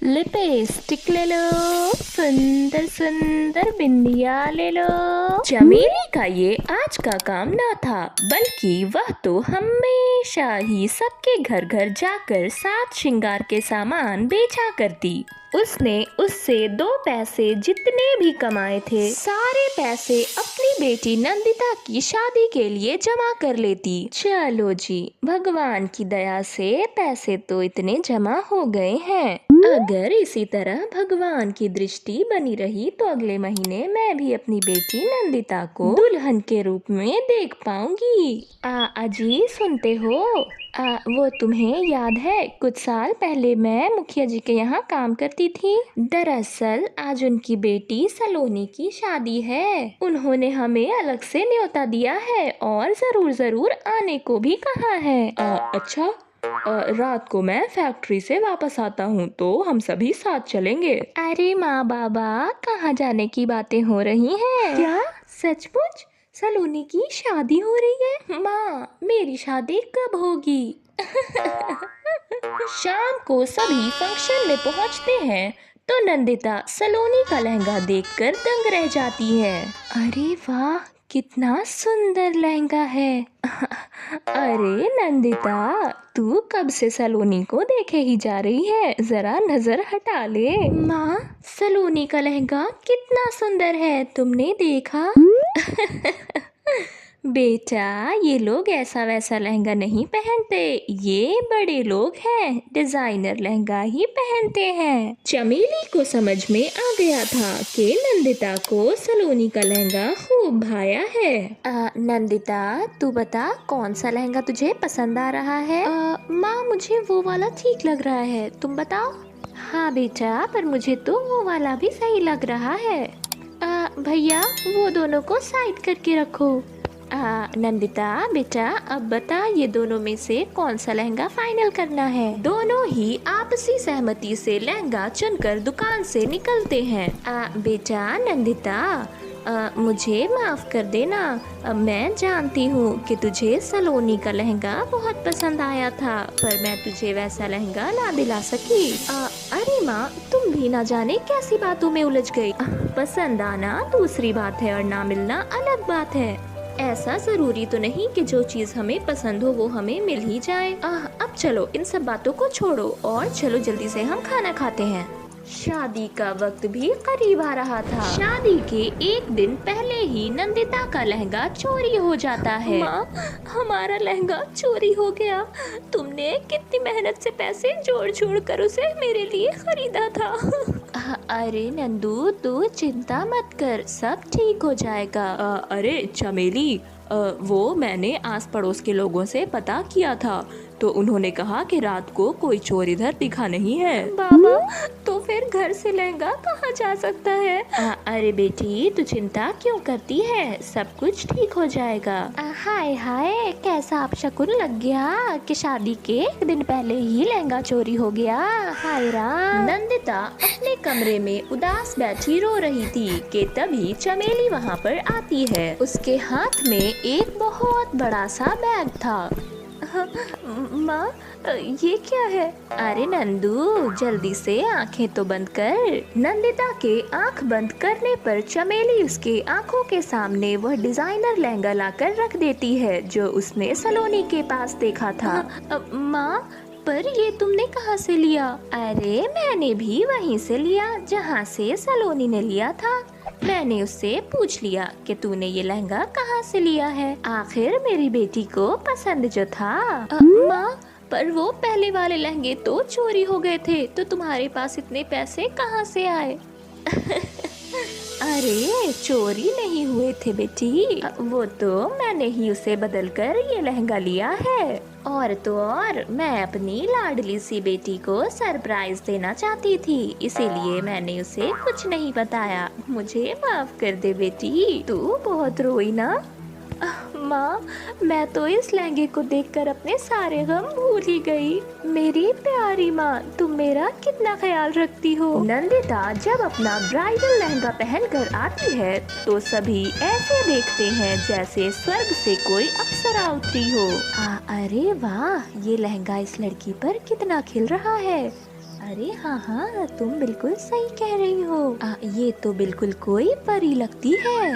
Lipstick ले लो, सुंदर सुंदर बिंदिया ले लो। चमेली का ये आज का काम ना था, बल्कि वह तो हमेशा ही सबके घर घर जाकर साज श्रृंगार के सामान बेचा करती। उसने उससे 2 पैसे जितने भी कमाए थे, सारे पैसे अपनी बेटी नंदिता की शादी के लिए जमा कर लेती। चलो जी, भगवान की दया से पैसे तो इतने जमा हो गए हैं। अगर इसी तरह भगवान की दृष्टि बनी रही तो अगले महीने मैं भी अपनी बेटी नंदिता को दुल्हन के रूप में देख पाऊंगी। अजी सुनते हो? वो तुम्हें याद है कुछ साल पहले मैं मुखिया जी के यहाँ काम करती थी। दरअसल आज उनकी बेटी सलोनी की शादी है। उन्होंने हमें अलग से न्योता दिया है और जरूर जरूर आने को भी कहा है। अच्छा, रात को मैं फैक्ट्री से वापस आता हूँ तो हम सभी साथ चलेंगे। अरे माँ बाबा, कहाँ जाने की बातें हो रही हैं? क्या सचमुच सलोनी की शादी हो रही है? माँ, मेरी शादी कब होगी? शाम को सभी फंक्शन में पहुँचते हैं तो नंदिता सलोनी का लहंगा देखकर दंग रह जाती है। अरे वाह, कितना सुंदर लहंगा है। अरे नंदिता, तू कब से सलोनी को देखे ही जा रही है, जरा नजर हटा ले। माँ, सलोनी का लहंगा कितना सुंदर है, तुमने देखा? बेटा, ये लोग ऐसा वैसा लहंगा नहीं पहनते, ये बड़े लोग हैं, डिजाइनर लहंगा ही पहनते हैं। चमेली को समझ में आ गया था कि नंदिता को सलोनी का लहंगा खूब भाया है। नंदिता, तू बता कौन सा लहंगा तुझे पसंद आ रहा है? माँ, मुझे वो वाला ठीक लग रहा है, तुम बताओ। हाँ बेटा, पर मुझे तो वो वाला भी सही लग रहा है। भैया, वो दोनों को साइड करके रखो। नंदिता बेटा, अब बता ये दोनों में से कौन सा लहंगा फाइनल करना है? दोनों ही आपसी सहमति से लहंगा चुनकर दुकान से निकलते हैं। बेटा नंदिता, मुझे माफ कर देना, मैं जानती हूँ कि तुझे सलोनी का लहंगा बहुत पसंद आया था, पर मैं तुझे वैसा लहंगा ना दिला सकी। अरे माँ, तुम भी ना जाने कैसी बातों में उलझ गई। पसंद आना दूसरी बात है और ना मिलना अलग बात है। ऐसा जरूरी तो नहीं कि जो चीज हमें पसंद हो वो हमें मिल ही जाए। अब चलो इन सब बातों को छोड़ो और चलो जल्दी से हम खाना खाते हैं। शादी का वक्त भी करीब आ रहा था। शादी के एक दिन पहले ही नंदिता का लहंगा चोरी हो जाता है। माँ, हमारा लहंगा चोरी हो गया। तुमने कितनी मेहनत से पैसे जोड़ जोड़ कर उसे मेरे लिए खरीदा था। अरे नंदू, तू चिंता मत कर, सब ठीक हो जाएगा। अरे चमेली, वो मैंने आस पड़ोस के लोगों से पता किया था तो उन्होंने कहा कि रात को कोई चोर इधर दिखा नहीं है। बाबा, तो फिर घर से लहंगा कहाँ जा सकता है? अरे बेटी, तू चिंता क्यों करती है, सब कुछ ठीक हो जाएगा। हाय हाय, कैसा अपशकुन लग गया कि शादी के एक दिन पहले ही लहंगा चोरी हो गया। हाय राम। नंदिता अपने कमरे में उदास बैठी रो रही थी कि तभी चमेली वहाँ पर आती है। उसके हाथ में एक बहुत बड़ा सा बैग था। माँ, ये क्या है? अरे नंदू, जल्दी से आंखें तो बंद कर। नंदिता के आंख बंद करने पर चमेली उसके आंखों के सामने वह डिजाइनर लहंगा लाकर रख देती है जो उसने सलोनी के पास देखा था। माँ, पर ये तुमने कहाँ से लिया? अरे मैंने भी वहीं से लिया जहाँ से सलोनी ने लिया था। मैंने उससे पूछ लिया कि तूने ये लहंगा कहाँ से लिया है, आखिर मेरी बेटी को पसंद जो था। माँ, पर वो पहले वाले लहंगे तो चोरी हो गए थे, तो तुम्हारे पास इतने पैसे कहाँ से आए? अरे चोरी नहीं हुए थे बेटी, वो तो मैंने ही उसे बदलकर ये लहंगा लिया है। और तो और मैं अपनी लाडली सी बेटी को सरप्राइज देना चाहती थी, इसीलिए मैंने उसे कुछ नहीं बताया। मुझे माफ कर दे बेटी, तू बहुत रोई ना। माँ, मैं तो इस लहंगे को देखकर अपने सारे गम भूल ही गई। मेरी प्यारी माँ, तुम मेरा कितना ख्याल रखती हो। नंदिता जब अपना ब्राइडल लहंगा पहनकर आती है तो सभी ऐसे देखते हैं जैसे स्वर्ग से कोई अप्सरा उतरी हो। अरे वाह, ये लहंगा इस लड़की पर कितना खिल रहा है। अरे हाँ हाँ, तुम बिल्कुल सही कह रही हो। ये तो बिल्कुल कोई परी लगती है।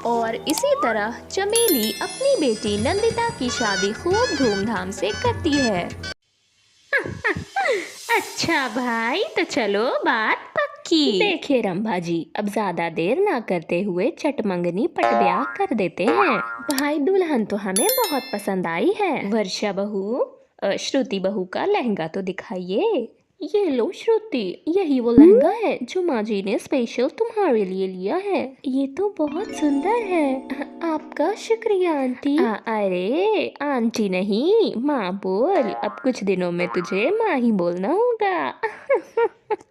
और इसी तरह चमेली अपनी बेटी नंदिता की शादी खूब धूमधाम से करती है। अच्छा भाई, तो चलो बात पक्की। देखिए रंभा जी, अब ज्यादा देर ना करते हुए चटमंगनी पट ब्याह कर देते हैं। भाई दुल्हन तो हमें बहुत पसंद आई है। वर्षा बहू, श्रुति बहू का लहंगा तो दिखाइए। ये लो श्रुति, यही वो लहंगा है जो माँ जी ने स्पेशल तुम्हारे लिए लिया है। ये तो बहुत सुंदर है। आपका शुक्रिया आंटी। अरे आंटी नहीं, माँ बोल। अब कुछ दिनों में तुझे माँ ही बोलना होगा।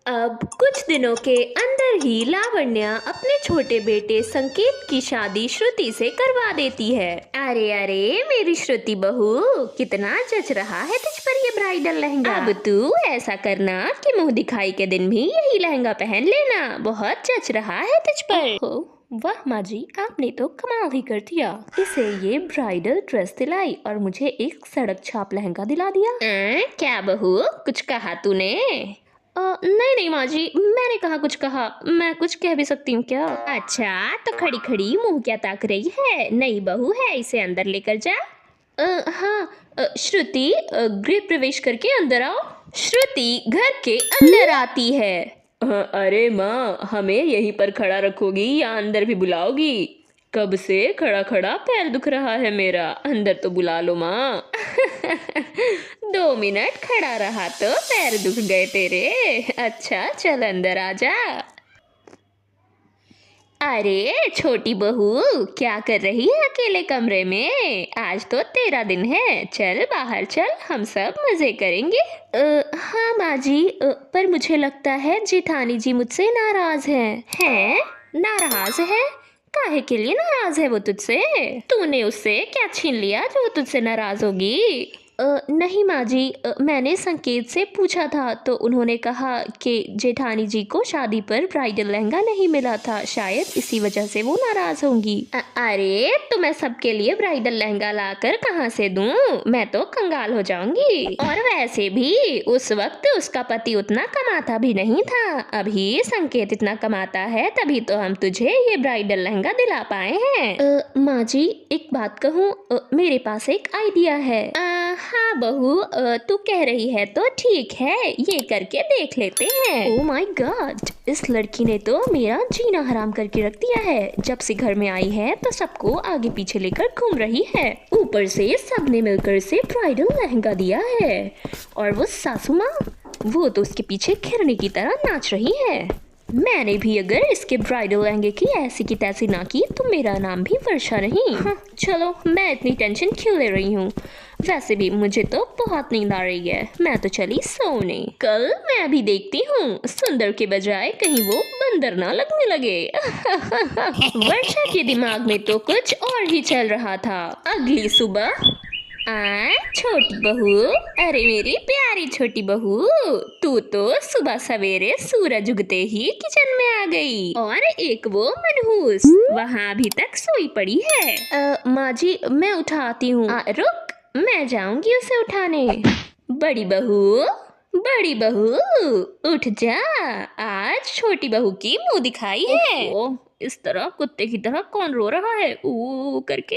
अब कुछ दिनों के अंदर ही लावण्या अपने छोटे बेटे संकेत की शादी श्रुति से करवा देती है। अरे अरे मेरी श्रुति बहू, कितना जच रहा है तुझ पर ये ब्राइडल लहंगा। अब तू ऐसा करना कि मुंह दिखाई के दिन भी यही लहंगा पहन लेना, बहुत जच रहा है तुझ पर। वाह माँ जी, आपने तो कमाल ही कर दिया। इसे ये ब्राइडल ड्रेस दिलाई और मुझे एक सड़क छाप लहंगा दिला दिया। क्या बहू, कुछ कहा तूने? नहीं नहीं माँ जी, मैंने कहा कुछ कहा, मैं कुछ कह भी सकती हूँ क्या? अच्छा, तो खड़ी खड़ी मुंह क्या ताक रही है? नई बहू है, इसे अंदर लेकर जा। हाँ श्रुति, गृह प्रवेश करके अंदर आओ। श्रुति घर के अंदर आती है। अरे माँ, हमें यहीं पर खड़ा रखोगी या अंदर भी बुलाओगी? कब से खड़ा खड़ा पैर दुख रहा है मेरा, अंदर तो बुला लो माँ। 2 मिनट खड़ा रहा तो पैर दुख गए तेरे। अच्छा चल अंदर आ जा। अरे छोटी बहू, क्या कर रही है अकेले कमरे में? आज तो तेरा दिन है, चल बाहर चल, हम सब मजे करेंगे। हाँ माँ जी, पर मुझे लगता है जेठानी जी मुझसे नाराज हैं। नाराज है? काहे के लिए नाराज है वो तुझसे? तूने उससे क्या छीन लिया जो तुझसे नाराज होगी? नहीं माँ जी, मैंने संकेत से पूछा था तो उन्होंने कहा कि जेठानी जी को शादी पर ब्राइडल लहंगा नहीं मिला था, शायद इसी वजह से वो नाराज होंगी। अरे तो मैं सबके लिए ब्राइडल लहंगा लाकर कहाँ से दूँ? मैं तो कंगाल हो जाऊंगी। और वैसे भी उस वक्त उसका पति उतना कमाता भी नहीं था, अभी संकेत इतना कमाता है तभी तो हम तुझे ये ब्राइडल लहंगा दिला पाए हैं। माँ जी एक बात कहूँ, मेरे पास एक आइडिया है। हाँ बहू, तू कह रही है तो ठीक है, ये करके देख लेते हैं। ओह माय गॉड, इस लड़की ने तो मेरा जीना हराम करके रख दिया है। जब से घर में आई है तो सबको आगे पीछे लेकर घूम रही है, ऊपर से सबने मिलकर से ब्राइडल लहंगा दिया है। और वो सासू माँ, वो तो उसके पीछे खिरनी की तरह नाच रही है। मैंने भी अगर इसके ब्राइडल लहंगे की ऐसी की तैसी ना की तो मेरा नाम भी वर्षा नहीं। चलो, मैं इतनी टेंशन क्यों ले रही हूँ? वैसे भी मुझे तो बहुत नींद आ रही है, मैं तो चली सोने। कल मैं भी देखती हूँ, सुंदर के बजाय कहीं वो बंदर ना लगने लगे। वर्षा के दिमाग में तो कुछ और ही चल रहा था। अगली सुबह, छोटी बहू, अरे मेरी प्यारी छोटी बहू, तू तो सुबह सवेरे सूरज उगते ही किचन में आ गई, और एक वो मनहूस वहाँ अभी तक सोई पड़ी है। माँ जी मैं उठाती हूँ। रुक, मैं जाऊंगी उसे उठाने। बड़ी बहू, बड़ी बहू उठ जा, आज छोटी बहू की मुंह दिखाई है। ओ, इस तरह कुत्ते की तरह कौन रो रहा है ऊ करके?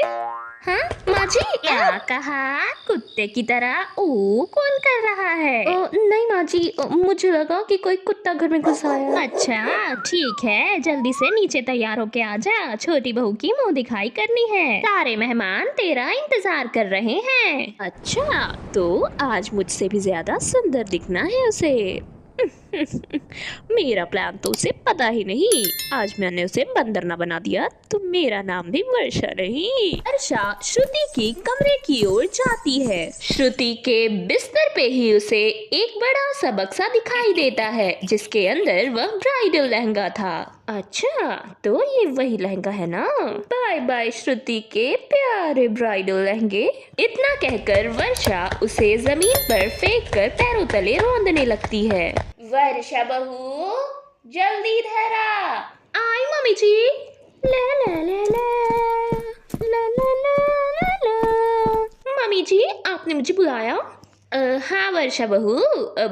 हाँ माँ जी, क्या कहा? कुत्ते की तरह ऊ कौन कर रहा है? नहीं माँ जी, मुझे लगा कि कोई कुत्ता घर में घुस आया। अच्छा ठीक है, जल्दी से नीचे तैयार होके आ जा, छोटी बहू की मुंह दिखाई करनी है, सारे मेहमान तेरा इंतजार कर रहे हैं। अच्छा, तो आज मुझसे भी ज्यादा सुंदर दिखना है उसे। मेरा प्लान तो उसे पता ही नहीं, आज मैंने उसे बंदर ना बना दिया तो मेरा नाम भी वर्षा नहीं। वर्षा श्रुति की कमरे की ओर जाती है। श्रुति के बिस्तर पे ही उसे एक बड़ा सा बक्सा दिखाई देता है जिसके अंदर वह ब्राइडल लहंगा था। अच्छा, तो ये वही लहंगा है ना? बाय बाय श्रुति के प्यारे ब्राइडल लहंगे। इतना कहकर वर्षा उसे जमीन पर फेंक कर पैरों तले रौंदने लगती है। वर्षा बहू, जल्दी इधर आ। आई मम्मी जी। ला ला ला ला ला ला ला ला ला। मम्मी जी, आपने मुझे बुलाया? हाँ वर्षा बहू,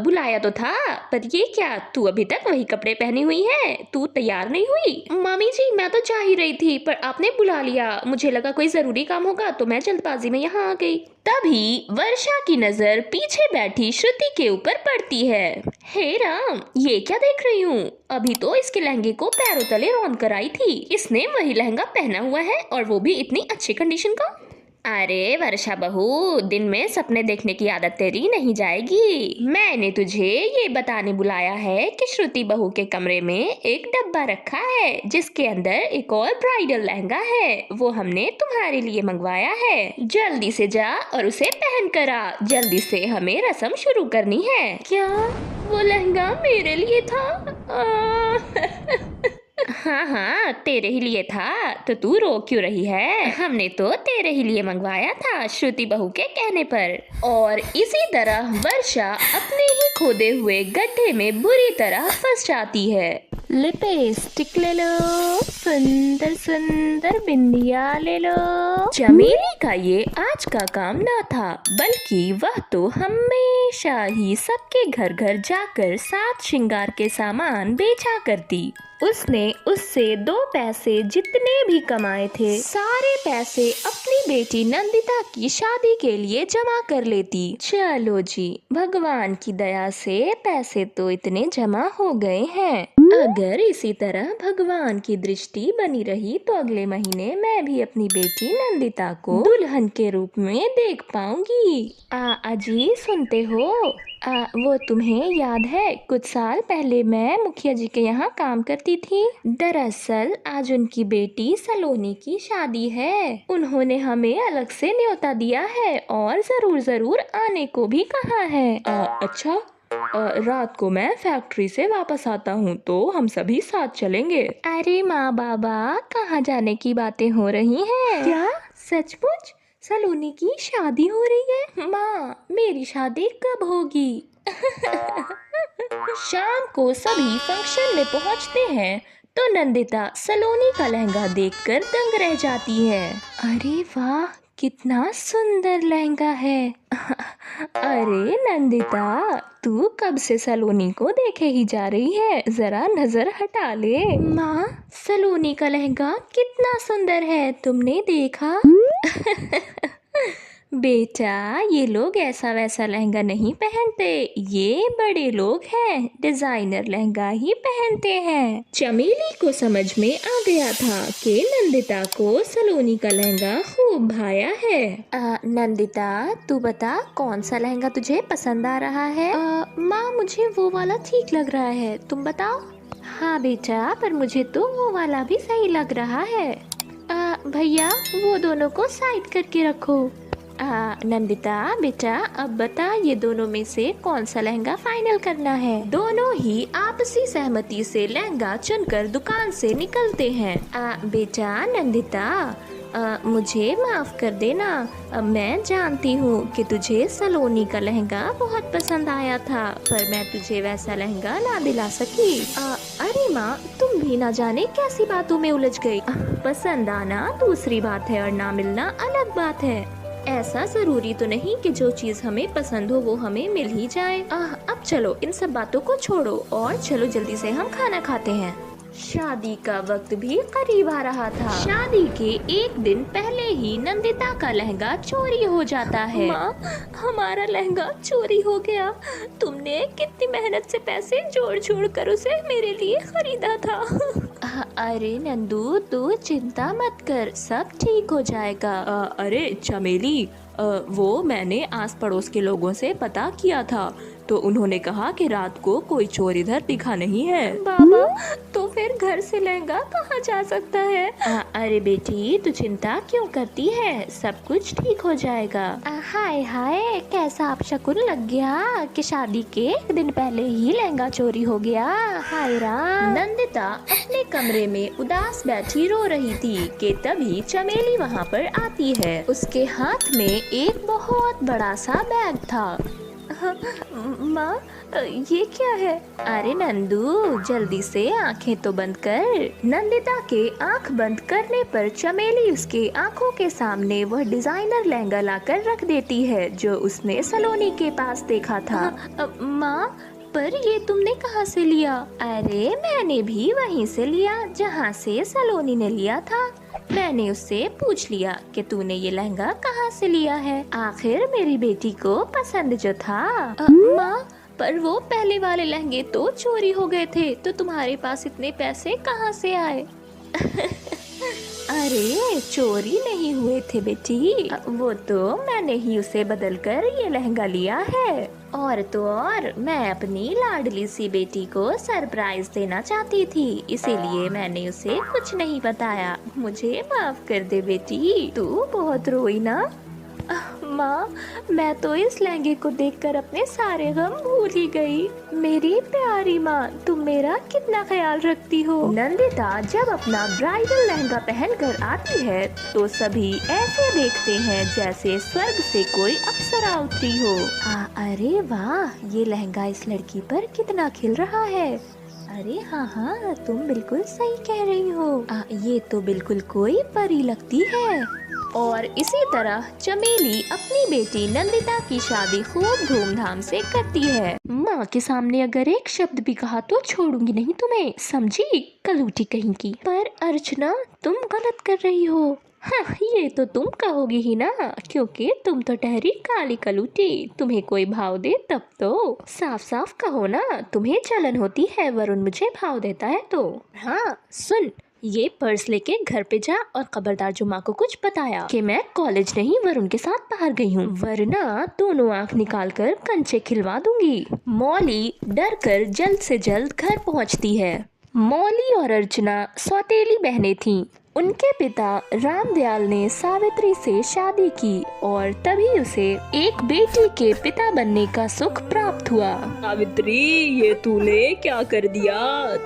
बुलाया तो था, पर ये क्या, तू अभी तक वही कपड़े पहनी हुई है? तू तैयार नहीं हुई? मामी जी मैं तो जा ही रही थी, पर आपने बुला लिया, मुझे लगा कोई जरूरी काम होगा तो मैं जल्दबाजी में यहाँ आ गई। तभी वर्षा की नजर पीछे बैठी श्रुति के ऊपर पड़ती है। हे राम, ये क्या देख रही हूँ? अभी तो इसके लहंगे को पैरों तले रौंद कर आई थी, इसने वही लहंगा पहना हुआ है और वो भी इतनी अच्छी कंडीशन का। अरे वर्षा बहू, दिन में सपने देखने की आदत तेरी नहीं जाएगी। मैंने तुझे ये बताने बुलाया है कि श्रुति बहू के कमरे में एक डब्बा रखा है जिसके अंदर एक और ब्राइडल लहंगा है, वो हमने तुम्हारे लिए मंगवाया है। जल्दी से जा और उसे पहन कर आ, जल्दी से हमें रस्म शुरू करनी है। क्या वो लहंगा मेरे लिए था? हाँ हाँ, तेरे ही लिए था, तो तू रो क्यों रही है? हमने तो तेरे ही लिए मंगवाया था श्रुति बहू के कहने पर। और इसी तरह वर्षा अपने ही खोदे हुए गड्ढे में बुरी तरह फंस जाती है। लिपस्टिक ले लो, सुंदर सुंदर बिंदिया ले लो। चमेली का ये आज का काम ना था, बल्कि वह तो हमेशा ही सबके घर घर जाकर साज श्रृंगार के सामान बेचा करती। उसने उससे 2 पैसे जितने भी कमाए थे सारे पैसे अपनी बेटी नंदिता की शादी के लिए जमा कर लेती। चलो जी, भगवान की दया से पैसे तो इतने जमा हो गए हैं। अगर इसी तरह भगवान की दृष्टि बनी रही तो अगले महीने मैं भी अपनी बेटी नंदिता को दुल्हन के रूप में देख पाऊंगी। अजी सुनते हो? वो तुम्हें याद है कुछ साल पहले मैं मुखिया जी के यहाँ काम करती थी। दरअसल आज उनकी बेटी सलोनी की शादी है। उन्होंने हमें अलग से न्योता दिया है और जरूर जरूर आने को भी कहा है। अच्छा, रात को मैं फैक्ट्री से वापस आता हूँ तो हम सभी साथ चलेंगे। अरे माँ बाबा, कहाँ जाने की बातें हो रही हैं? क्या सचमुच सलोनी की शादी हो रही है? माँ, मेरी शादी कब होगी? शाम को सभी फंक्शन में पहुँचते हैं तो नंदिता सलोनी का लहंगा देखकर दंग रह जाती है। अरे वाह, कितना सुंदर लहंगा है। अरे नंदिता, तू कब से सलोनी को देखे ही जा रही है, जरा नजर हटा ले। माँ, सलोनी का लहंगा कितना सुंदर है, तुमने देखा? बेटा, ये लोग ऐसा वैसा लहंगा नहीं पहनते, ये बड़े लोग हैं, डिजाइनर लहंगा ही पहनते हैं। चमेली को समझ में आ गया था कि नंदिता को सलोनी का लहंगा खूब भाया है। नंदिता, तू बता कौन सा लहंगा तुझे पसंद आ रहा है? माँ, मुझे वो वाला ठीक लग रहा है, तुम बताओ। हाँ बेटा, पर मुझे तो वो वाला भी सही लग रहा है। भैया, वो दोनों को साइड करके रखो। नंदिता बेटा, अब बता ये दोनों में से कौन सा लहंगा फाइनल करना है? दोनों ही आपसी सहमति से लहंगा चुनकर दुकान से निकलते हैं। बेटा नंदिता, मुझे माफ कर देना, मैं जानती हूँ कि तुझे सलोनी का लहंगा बहुत पसंद आया था, पर मैं तुझे वैसा लहंगा ना दिला सकी। अरे माँ, तुम भी ना जाने कैसी बातों में उलझ गई। पसंद आना दूसरी बात है और ना मिलना अलग बात है। ऐसा जरूरी तो नहीं कि जो चीज हमें पसंद हो वो हमें मिल ही जाए। अब चलो इन सब बातों को छोड़ो और चलो जल्दी से हम खाना खाते हैं। शादी का वक्त भी करीब आ रहा था। शादी के एक दिन पहले ही नंदिता का लहंगा चोरी हो जाता है। माँ, हमारा लहंगा चोरी हो गया। तुमने कितनी मेहनत से पैसे जोड़ जोड़ कर उसे मेरे लिए खरीदा था। अरे नंदू, तू चिंता मत कर, सब ठीक हो जाएगा। अरे चमेली, वो मैंने आस पड़ोस के लोगों से पता किया था तो उन्होंने कहा कि रात को कोई चोर इधर दिखा नहीं है। बाबा, तो फिर घर से लहंगा कहाँ जा सकता है? अरे बेटी, तू चिंता क्यों करती है, सब कुछ ठीक हो जाएगा। हाय हाय, कैसा अपशकुन लग गया कि शादी के एक दिन पहले ही लहंगा चोरी हो गया। हाय राम। नंदिता अपने कमरे में उदास बैठी रो रही थी कि तभी चमेली वहाँ पर आती है। उसके हाथ में एक बहुत बड़ा सा बैग था। माँ, ये क्या है? अरे नंदू, जल्दी से आंखें तो बंद कर। नंदिता के आंख बंद करने पर चमेली उसके आंखों के सामने वह डिजाइनर लहंगा लाकर रख देती है जो उसने सलोनी के पास देखा था। माँ, पर ये तुमने कहाँ से लिया? अरे मैंने भी वहीं से लिया जहाँ से सलोनी ने लिया था। मैंने उससे पूछ लिया कि तूने ये लहंगा कहाँ से लिया है, आखिर मेरी बेटी को पसंद जो था। माँ, पर वो पहले वाले लहंगे तो चोरी हो गए थे, तो तुम्हारे पास इतने पैसे कहाँ से आए? अरे चोरी नहीं हुए थे बेटी, वो तो मैंने ही उसे बदलकर ये लहंगा लिया है। और तो और मैं अपनी लाडली सी बेटी को सरप्राइज देना चाहती थी, इसीलिए मैंने उसे कुछ नहीं बताया। मुझे माफ कर दे बेटी, तू बहुत रोई ना। माँ, मैं तो इस लहंगे को देखकर अपने सारे गम भूल ही गई। मेरी प्यारी माँ, तुम मेरा कितना ख्याल रखती हो। नंदिता जब अपना ब्राइडल लहंगा पहनकर आती है तो सभी ऐसे देखते हैं जैसे स्वर्ग से कोई अप्सरा उतरी हो। अरे वाह, ये लहंगा इस लड़की पर कितना खिल रहा है। अरे हाँ हाँ, तुम बिल्कुल सही कह रही हो। ये तो बिल्कुल कोई परी लगती है। और इसी तरह चमेली अपनी बेटी नंदिता की शादी खूब धूमधाम से करती है। माँ के सामने अगर एक शब्द भी कहा तो छोड़ूंगी नहीं तुम्हें, समझी? कलूटी कहीं की। पर अर्चना, तुम गलत कर रही हो। हाँ, ये तो तुम कहोगी ही ना, क्योंकि तुम तो ठहरी काली कलूटी। तुम्हें कोई भाव दे तब तो साफ साफ कहो ना, तुम्हें जलन होती है वरुण मुझे भाव देता है तो। हाँ सुन, ये पर्स लेके घर पे जा और खबरदार जुम्मा को कुछ बताया कि मैं कॉलेज नहीं वरुण के साथ बाहर गई हूँ, वरना दोनों आँख निकाल कर कंचे खिलवा दूंगी। मौली डर कर जल्द से जल्द घर पहुँचती है। मौली और अर्चना सौतेली बहनें थीं। उनके पिता रामदयाल ने सावित्री से शादी की और तभी उसे एक बेटी के पिता बनने का सुख प्राप्त हुआ। सावित्री, ये तूने क्या कर दिया?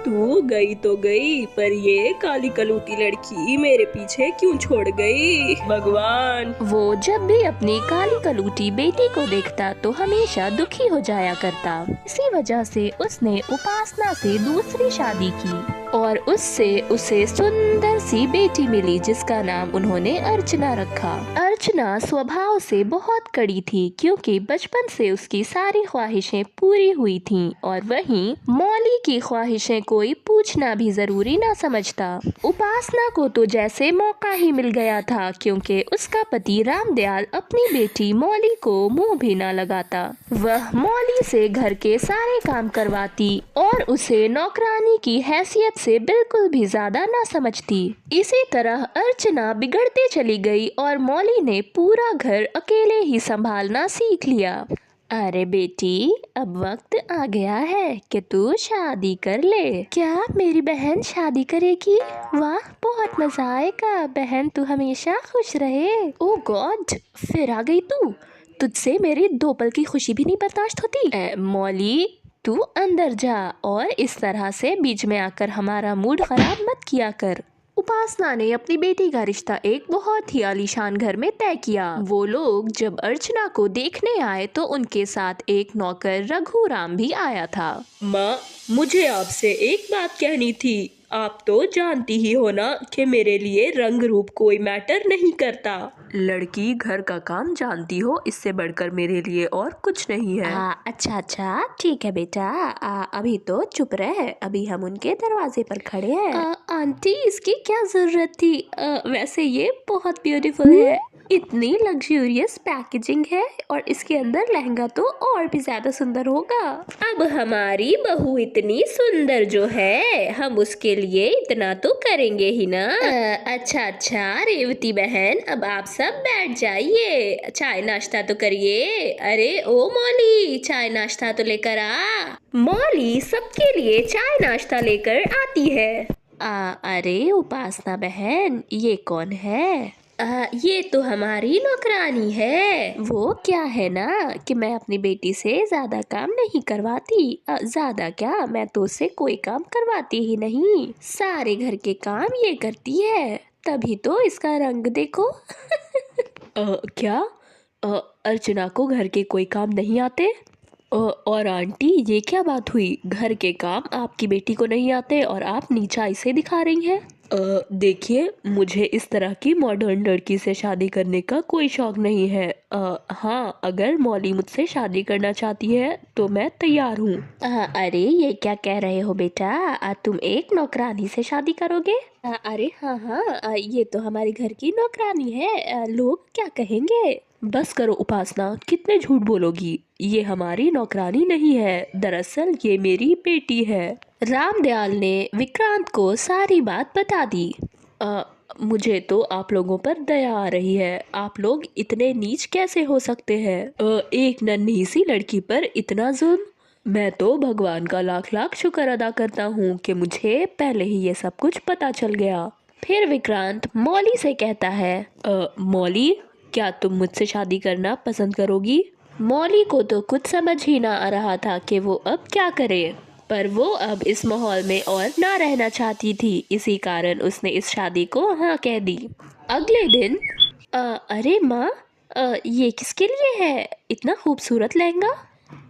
तू गई तो गई, पर ये काली कलूटी लड़की मेरे पीछे क्यों छोड़ गई? भगवान! वो जब भी अपनी काली कलूटी बेटी को देखता तो हमेशा दुखी हो जाया करता। इसी वजह से उसने उपासना से दूसरी शादी की और उससे उसे सुंदर सी बेटी मिली जिसका नाम उन्होंने अर्चना रखा। अर्चना स्वभाव से बहुत कड़ी थी क्योंकि बचपन से उसकी सारी ख्वाहिशें पूरी हुई थीं और वहीं मौली की ख्वाहिशें कोई पूछना भी जरूरी ना समझता। उपासना को तो जैसे मौका ही मिल गया था क्योंकि उसका पति रामदयाल अपनी बेटी मौली को मुंह भी ना लगाता। वह मौली से घर के सारे काम करवाती और उसे नौकरानी की हैसियत से बिल्कुल भी ज्यादा ना समझती। इसी तरह अर्चना बिगड़ते चली गई और मौली ने पूरा घर अकेले ही संभालना सीख लिया। अरे बेटी, अब वक्त आ गया है कि तू शादी कर ले। क्या मेरी बहन शादी करेगी? वाह, बहुत मजा आएगा बहन, तू हमेशा खुश रहे। ओ गॉड, फिर आ गई तू। तुझसे मेरी 2 पल की खुशी भी नहीं बर्दाश्त होती। मौली, तू अंदर जा और इस तरह से बीच में आकर हमारा मूड खराब मत किया कर। उपासना ने अपनी बेटी का रिश्ता एक बहुत ही आलीशान घर में तय किया। वो लोग जब अर्चना को देखने आए तो उनके साथ एक नौकर रघुराम भी आया था। माँ, मुझे आपसे एक बात कहनी थी। आप तो जानती ही हो ना कि मेरे लिए रंग रूप कोई मैटर नहीं करता। लड़की घर का काम जानती हो, इससे बढ़कर मेरे लिए और कुछ नहीं है। अच्छा अच्छा, ठीक है बेटा। अभी तो चुप रहे, अभी हम उनके दरवाजे पर खड़े हैं। आंटी, इसकी क्या जरूरत थी? वैसे ये बहुत ब्यूटीफुल है, इतनी लग्जूरियस पैकेजिंग है और इसके अंदर लहंगा तो और भी ज्यादा सुंदर होगा। अब हमारी बहू इतनी सुंदर जो है, हम उसके लिए इतना तो करेंगे ही ना। अच्छा अच्छा रेवती बहन, अब आप सब बैठ जाइए, चाय नाश्ता तो करिए। अरे ओ मौली, चाय नाश्ता तो लेकर आ। मौली सबके लिए चाय नाश्ता लेकर आती है। अरे उपासना बहन, ये कौन है? ये तो हमारी नौकरानी है। वो क्या है ना कि मैं अपनी बेटी से ज्यादा काम नहीं करवाती। ज्यादा क्या, मैं तो उससे कोई काम करवाती ही नहीं, सारे घर के काम ये करती है, तभी तो इसका रंग देखो। क्या? अर्चना को घर के कोई काम नहीं आते? और आंटी, ये क्या बात हुई? घर के काम आपकी बेटी को नहीं आते और आप नीचाई से दिखा रही हैं। देखिए, मुझे इस तरह की मॉडर्न लड़की से शादी करने का कोई शौक नहीं है। हाँ, अगर मौली मुझसे शादी करना चाहती है तो मैं तैयार हूँ। अरे ये क्या कह रहे हो बेटा? तुम एक नौकरानी से शादी करोगे? अरे हाँ हाँ, ये तो हमारे घर की नौकरानी है। लोग क्या कहेंगे? बस करो उपासना, कितने झूठ बोलोगी? ये हमारी नौकरानी नहीं है, दरअसल ये मेरी बेटी है। रामदयाल ने विक्रांत को सारी बात बता दी। मुझे तो आप लोगों पर दया आ रही है। आप लोग इतने नीच कैसे हो सकते हैं? एक नन्ही सी लड़की पर इतना जुल्म! मैं तो भगवान का लाख लाख शुक्र अदा करता हूँ कि मुझे पहले ही ये सब कुछ पता चल गया। फिर विक्रांत मौली से कहता है, मौली, क्या तुम मुझसे शादी करना पसंद करोगी? मौली को तो कुछ समझ ही ना आ रहा था कि वो अब क्या करे, पर वो अब इस माहौल में और ना रहना चाहती थी। इसी कारण उसने इस शादी को हाँ कह दी। अगले दिन अरे माँ, ये किसके लिए है? इतना खूबसूरत लहंगा।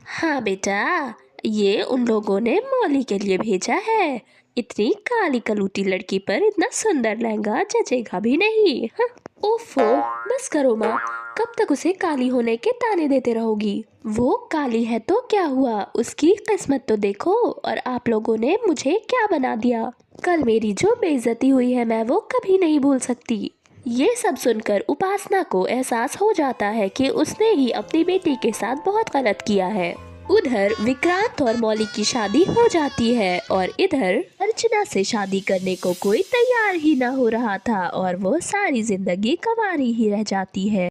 हाँ बेटा, ये उन लोगों ने मौली के लिए भेजा है। इतनी काली कलूटी लड़की पर इतना सुंदर लहंगा जचेगा भी नहीं। हाँ। ओफो, बस करो माँ, कब तक उसे काली होने के ताने देते रहोगी? वो काली है तो क्या हुआ, उसकी किस्मत तो देखो। और आप लोगों ने मुझे क्या बना दिया? कल मेरी जो बेइज्जती हुई है मैं वो कभी नहीं भूल सकती। ये सब सुनकर उपासना को एहसास हो जाता है कि उसने ही अपनी बेटी के साथ बहुत गलत किया है। उधर विक्रांत और मौली की शादी हो जाती है और इधर अर्चना से शादी करने को कोई तैयार ही ना हो रहा था और वो सारी जिंदगी कंवारी ही रह जाती है।